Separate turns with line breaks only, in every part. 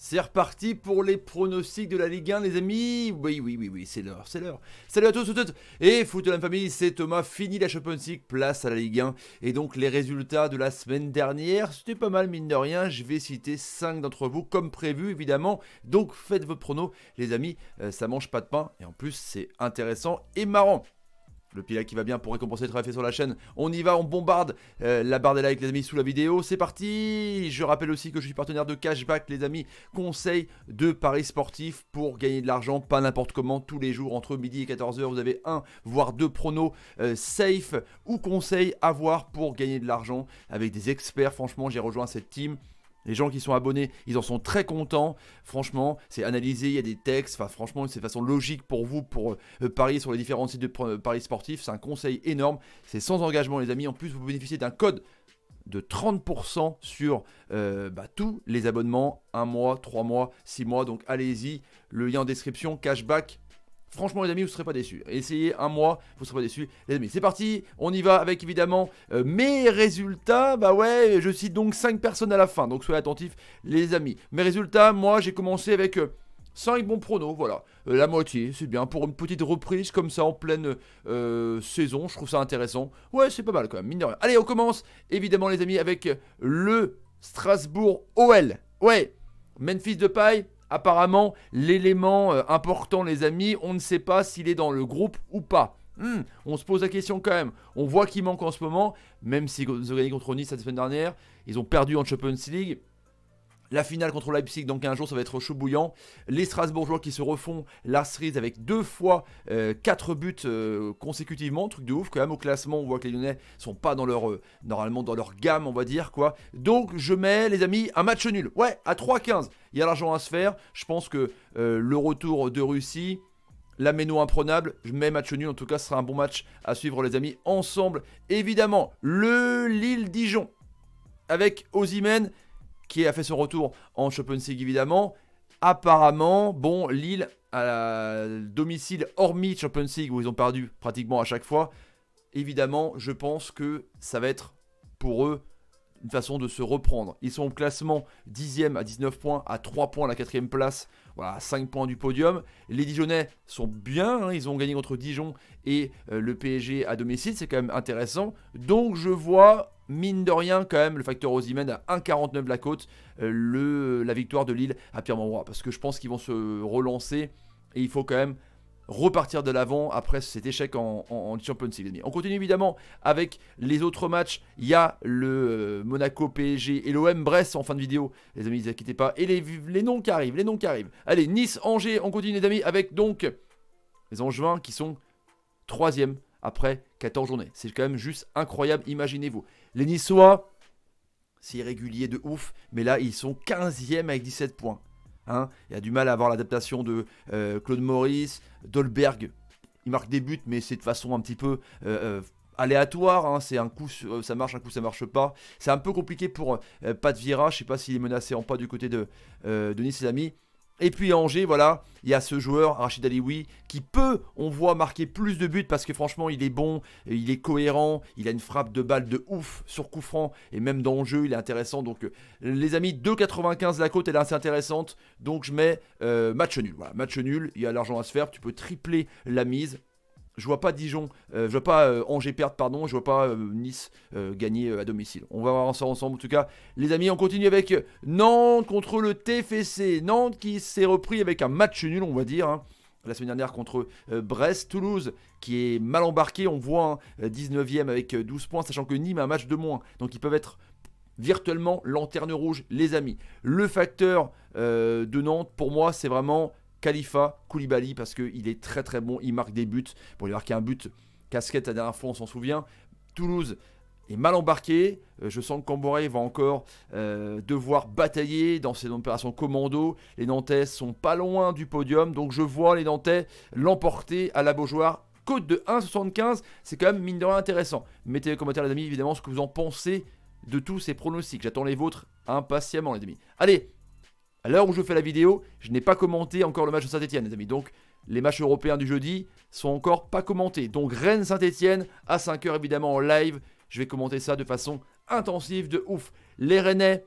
C'est reparti pour les pronostics de la Ligue 1, les amis. Oui, c'est l'heure, c'est l'heure. Salut à tous, toutes. Et foot de la famille, c'est Thomas. Fini la Champions League, place à la Ligue 1. Et donc, les résultats de la semaine dernière, c'était pas mal, mine de rien. Je vais citer 5 d'entre vous, comme prévu, évidemment. Donc, faites votre prono, les amis. Ça mange pas de pain. Et en plus, c'est intéressant et marrant. Le pilat qui va bien pour récompenser le travail fait sur la chaîne. On y va, on bombarde la barre des likes, les amis, sous la vidéo. C'est parti. Je rappelle aussi que je suis partenaire de Cashback, les amis. Conseil de paris sportifs pour gagner de l'argent, pas n'importe comment, tous les jours, entre midi et 14h. Vous avez un, voire deux pronos safe ou conseils à voir pour gagner de l'argent avec des experts. Franchement, j'ai rejoint cette team. Les gens qui sont abonnés, ils en sont très contents. Franchement, c'est analysé, il y a des textes. Enfin, franchement, c'est de façon logique pour vous, pour parier sur les différents sites de paris sportifs. C'est un conseil énorme. C'est sans engagement, les amis. En plus, vous bénéficiez d'un code de 30% sur tous les abonnements. 1 mois, 3 mois, 6 mois. Donc, allez-y. Le lien en description, cashback. Franchement, les amis, vous ne serez pas déçus. Essayez un mois, vous ne serez pas déçus. Les amis, c'est parti. On y va avec évidemment mes résultats. Bah ouais, je cite donc 5 personnes à la fin. Donc soyez attentifs, les amis. Mes résultats, moi, j'ai commencé avec 5 bons pronos. Voilà, la moitié, c'est bien. Pour une petite reprise comme ça en pleine saison, je trouve ça intéressant. Ouais, c'est pas mal quand même, mine de rien. Allez, on commence évidemment, les amis, avec le Strasbourg OL. Ouais, Memphis Depay. Apparemment, l'élément important, les amis, on ne sait pas s'il est dans le groupe ou pas. On se pose la question quand même. On voit qu'il manque en ce moment, même si ils ont gagné contre Nice la semaine dernière. Ils ont perdu en Champions League. La finale contre Leipzig dans 15 jours, ça va être chaud bouillant. Les Strasbourgeois qui se refont Lars Ried avec 2 fois 4 buts consécutivement. Truc de ouf quand même au classement. On voit que les Lyonnais sont pas dans leur, normalement dans leur gamme, on va dire quoi. Donc je mets, les amis, un match nul. Ouais, à 3,15. Il y a l'argent à se faire. Je pense que le retour de Russie, la méno imprenable, je mets match nul. En tout cas, ce sera un bon match à suivre, les amis. Ensemble, évidemment, le Lille-Dijon avec Osimhen, qui a fait son retour en Champions League évidemment. Apparemment, bon, Lille à domicile, hormis Champions League où ils ont perdu pratiquement à chaque fois. Évidemment, je pense que ça va être pour eux une façon de se reprendre. Ils sont au classement 10e à 19 points, à 3 points à la 4e place. Voilà, 5 points du podium. Les Dijonais sont bien, hein, ils ont gagné contre Dijon et le PSG à domicile, c'est quand même intéressant. Donc je vois, mine de rien, quand même, le facteur Osimhen à 1,49 la cote, la victoire de Lille à Pierre-Mauroy. Parce que je pense qu'ils vont se relancer et il faut quand même repartir de l'avant après cet échec en Champions League. On continue évidemment avec les autres matchs. Il y a le Monaco PSG et l'OM Brest en fin de vidéo. Les amis, ne vous inquiétez pas. Et les noms qui arrivent, les noms qui arrivent. Allez, Nice, Angers, on continue les amis avec donc les Angevins qui sont 3e après 14 journées. C'est quand même juste incroyable, imaginez-vous. Les Niçois, c'est irrégulier de ouf, mais là ils sont 15e avec 17 points. Hein, il y a du mal à avoir l'adaptation de Claude Maurice, Dolberg. Il marque des buts, mais c'est de façon un petit peu aléatoire. Hein, c'est un coup ça marche, un coup ça marche pas. C'est un peu compliqué pour Pat Vieira. Je sais pas s'il est menacé en pas du côté de Nice, ses amis. Et puis à Angers, voilà, il y a ce joueur, Rachid Alioui, qui peut, on voit, marquer plus de buts parce que franchement, il est bon, il est cohérent, il a une frappe de balle de ouf sur coup franc et même dans le jeu, il est intéressant. Donc, les amis, 2,95 la cote, elle est assez intéressante. Donc, je mets match nul. Voilà, match nul, il y a l'argent à se faire, tu peux tripler la mise. Je vois pas Dijon, je vois pas Angers perdre, pardon, je vois pas Nice gagner à domicile. On va voir ça ensemble en tout cas. Les amis, on continue avec Nantes contre le TFC. Nantes qui s'est repris avec un match nul, on va dire. Hein. La semaine dernière contre Brest. Toulouse qui est mal embarqué, on voit 19e avec 12 points, sachant que Nîmes a un match de moins. Donc ils peuvent être virtuellement lanterne rouge, les amis. Le facteur de Nantes, pour moi, c'est vraiment Khalifa Koulibaly parce qu'il est très très bon, il marque des buts. Bon, il a marqué un but casquette la dernière fois, on s'en souvient. Toulouse est mal embarqué. Je sens que Camboré va encore devoir batailler dans ses opérations commando. Les Nantais sont pas loin du podium, donc je vois les Nantais l'emporter à la Beaujoire. Cote de 1,75, c'est quand même mine de rien intéressant. Mettez les commentaires les amis, évidemment, ce que vous en pensez de tous ces pronostics. J'attends les vôtres impatiemment les amis. Allez, à l'heure où je fais la vidéo, je n'ai pas commenté encore le match de Saint-Etienne, les amis. Donc, les matchs européens du jeudi sont encore pas commentés. Donc, Rennes-Saint-Etienne, à 5 h évidemment en live. Je vais commenter ça de façon intensive, de ouf. Les Rennais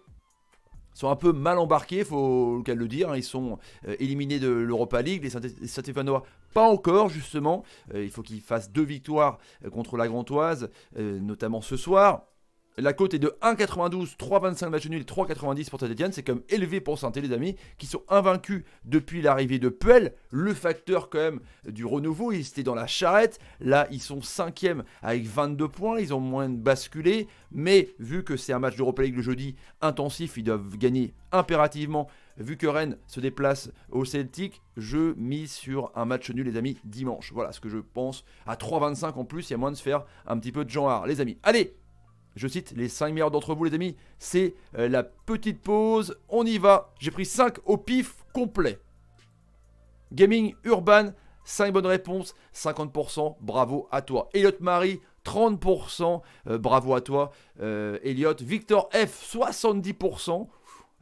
sont un peu mal embarqués, faut le dire. Ils sont éliminés de l'Europa League. Les Saint-Stéphanois, pas encore, justement. Il faut qu'ils fassent 2 victoires contre la Gantoise, notamment ce soir. La cote est de 1,92, 3,25 match nul et 3,90 pour Saint-Etienne. C'est quand même élevé pour Saint-Etienne, les amis, qui sont invaincus depuis l'arrivée de Puel. Le facteur quand même du renouveau, ils étaient dans la charrette. Là, ils sont 5e avec 22 points. Ils ont moins de basculé. Mais vu que c'est un match d'Europa League le jeudi intensif, ils doivent gagner impérativement. Vu que Rennes se déplace au Celtic, je mise sur un match nul, les amis, dimanche. Voilà ce que je pense. À 3,25 en plus, il y a moins de se faire un petit peu de genre, les amis. Allez! Je cite les 5 meilleurs d'entre vous, les amis. C'est la petite pause. On y va. J'ai pris 5 au pif complet. Gaming Urban, 5 bonnes réponses, 50%. Bravo à toi. Elliot Marie, 30%. Bravo à toi. Elliot. Victor F, 70%.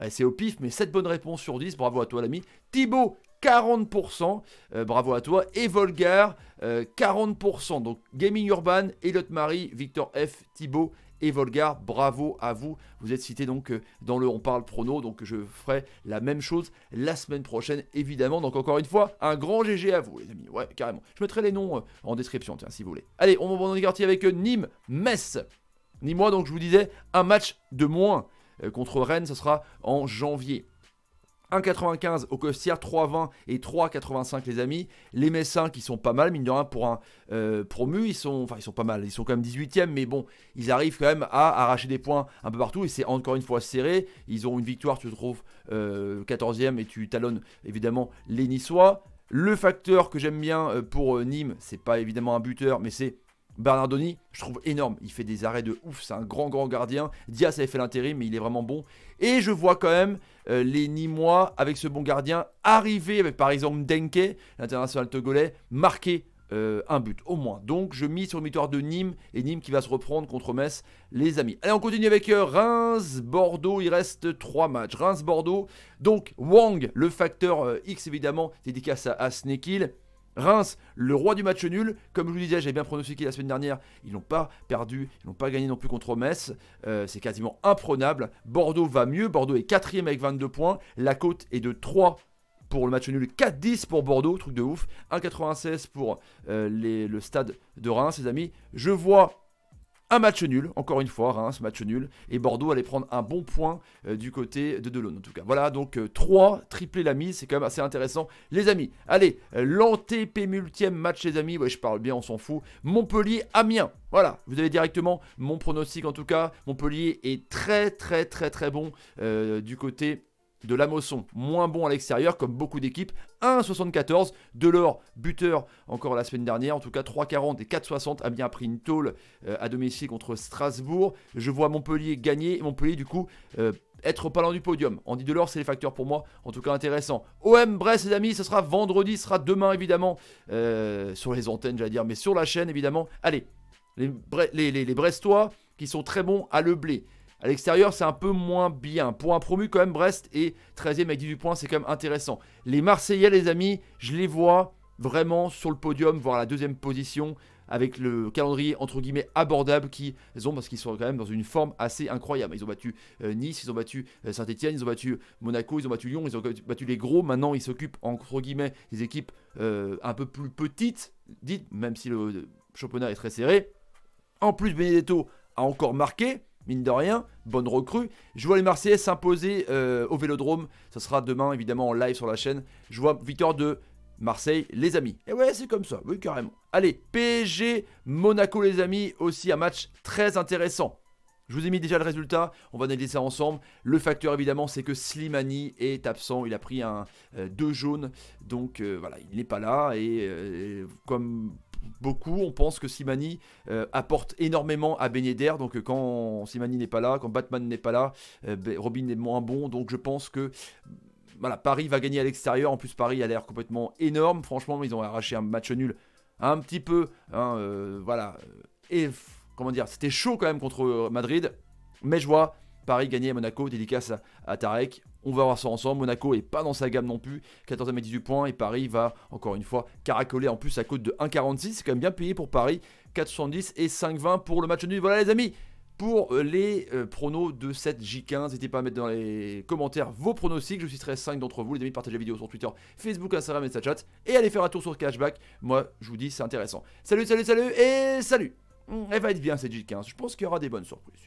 C'est au pif, mais 7 bonnes réponses sur 10. Bravo à toi, l'ami. Thibaut, 40%. Bravo à toi. Et Volgar, 40%. Donc, Gaming Urban, Elliot Marie, Victor F, Thibaut et Volgar, bravo à vous. Vous êtes cités donc dans le On Parle Prono, donc je ferai la même chose la semaine prochaine, évidemment. Donc encore une fois, un grand GG à vous, les amis. Ouais, carrément. Je mettrai les noms en description, tiens, si vous voulez. Allez, on va en quartier avec Nîmes-Metz. Nîmes-moi, donc je vous disais, un match de moins contre Rennes, ce sera en janvier. 1,95 au Costière, 3,20 et 3,85 les amis. Les Messins qui sont pas mal, mine de rien pour un promu, ils sont pas mal, ils sont quand même 18e, mais bon, ils arrivent quand même à arracher des points un peu partout et c'est encore une fois serré. Ils ont une victoire, tu te trouves 14e et tu talonnes évidemment les Niçois. Le facteur que j'aime bien pour Nîmes, c'est pas évidemment un buteur, mais c'est Bernardoni, je trouve énorme, il fait des arrêts de ouf, c'est un grand gardien. Diaz avait fait l'intérim, mais il est vraiment bon. Et je vois quand même les Nîmois, avec ce bon gardien, arriver avec par exemple Denke, l'international togolais, marquer un but au moins. Donc je mise sur une victoire de Nîmes, et Nîmes qui va se reprendre contre Metz, les amis. Allez, on continue avec Reims-Bordeaux, il reste 3 matchs. Reims-Bordeaux, donc Wang, le facteur X évidemment, dédicace à Snekil. Reims, le roi du match nul, comme je vous disais, j'avais bien pronostiqué la semaine dernière, ils n'ont pas perdu, ils n'ont pas gagné non plus contre Metz, c'est quasiment imprenable. Bordeaux va mieux, Bordeaux est 4e avec 22 points, la cote est de 3 pour le match nul, 4,10 pour Bordeaux, truc de ouf, 1,96 pour le stade de Reims, les amis. Je vois un match nul, encore une fois, Reims, match nul. Et Bordeaux allait prendre un bon point du côté de Delaune, en tout cas. Voilà, donc 3, tripler la mise, c'est quand même assez intéressant. Les amis, allez, l'antépénultième match, les amis. Ouais, je parle bien, on s'en fout. Montpellier-Amiens. Voilà, vous avez directement mon pronostic, en tout cas. Montpellier est très bon du côté de la Mosson, moins bon à l'extérieur comme beaucoup d'équipes. 1,74, Delors buteur encore la semaine dernière, en tout cas 3,40 et 4,60. Amiens a pris une tôle à domicile contre Strasbourg. Je vois Montpellier gagner et Montpellier du coup être pas loin du podium. Andy Delors, c'est les facteurs pour moi, en tout cas intéressant. OM Brest, les amis, ce sera vendredi, ce sera demain évidemment sur les antennes, j'allais dire, mais sur la chaîne évidemment. Allez, les Brestois qui sont très bons à le blé. À l'extérieur, c'est un peu moins bien. Pour un promu, quand même, Brest est 13e avec 18 points. C'est quand même intéressant. Les Marseillais, les amis, je les vois vraiment sur le podium, voire la 2e position, avec le calendrier, entre guillemets, abordable qu'ils ont, parce qu'ils sont quand même dans une forme assez incroyable. Ils ont battu Nice, ils ont battu Saint-Etienne, ils ont battu Monaco, ils ont battu Lyon, ils ont battu les gros. Maintenant, ils s'occupent, entre guillemets, des équipes un peu plus petites, dites, même si le championnat est très serré. En plus, Benedetto a encore marqué. Mine de rien, bonne recrue. Je vois les Marseillais s'imposer au Vélodrome. Ça sera demain, évidemment, en live sur la chaîne. Je vois victoire de Marseille, les amis. Et ouais, c'est comme ça, oui, carrément. Allez, PSG, Monaco, les amis. Aussi un match très intéressant. Je vous ai mis déjà le résultat, on va analyser ça ensemble. Le facteur, évidemment, c'est que Slimani est absent. Il a pris 2 jaunes. Donc, voilà, il n'est pas là. Et comme beaucoup, on pense que Slimani apporte énormément à Ben Yedder. Donc quand Slimani n'est pas là, quand Batman n'est pas là, Robin est moins bon. Donc je pense que voilà, Paris va gagner à l'extérieur. En plus, Paris a l'air complètement énorme. Franchement, ils ont arraché un match nul un petit peu. Voilà. Et comment dire, c'était chaud quand même contre Madrid. Mais je vois Paris gagner à Monaco, dédicace à Tarek. On va voir ça ensemble. Monaco est pas dans sa gamme non plus. 14e à 18 points. Et Paris va, encore une fois, caracoler en plus à cote de 1,46. C'est quand même bien payé pour Paris. 4,70 et 5,20 pour le match nul. Voilà les amis. pour les pronos de cette J15. N'hésitez pas à mettre dans les commentaires vos pronostics. Je citerai 5 d'entre vous. Les amis, partagez la vidéo sur Twitter, Facebook, Instagram et Snapchat. Et allez faire un tour sur Cashback. Moi, je vous dis, c'est intéressant. Salut, salut, salut et salut. Elle va être bien cette J15. Je pense qu'il y aura des bonnes surprises.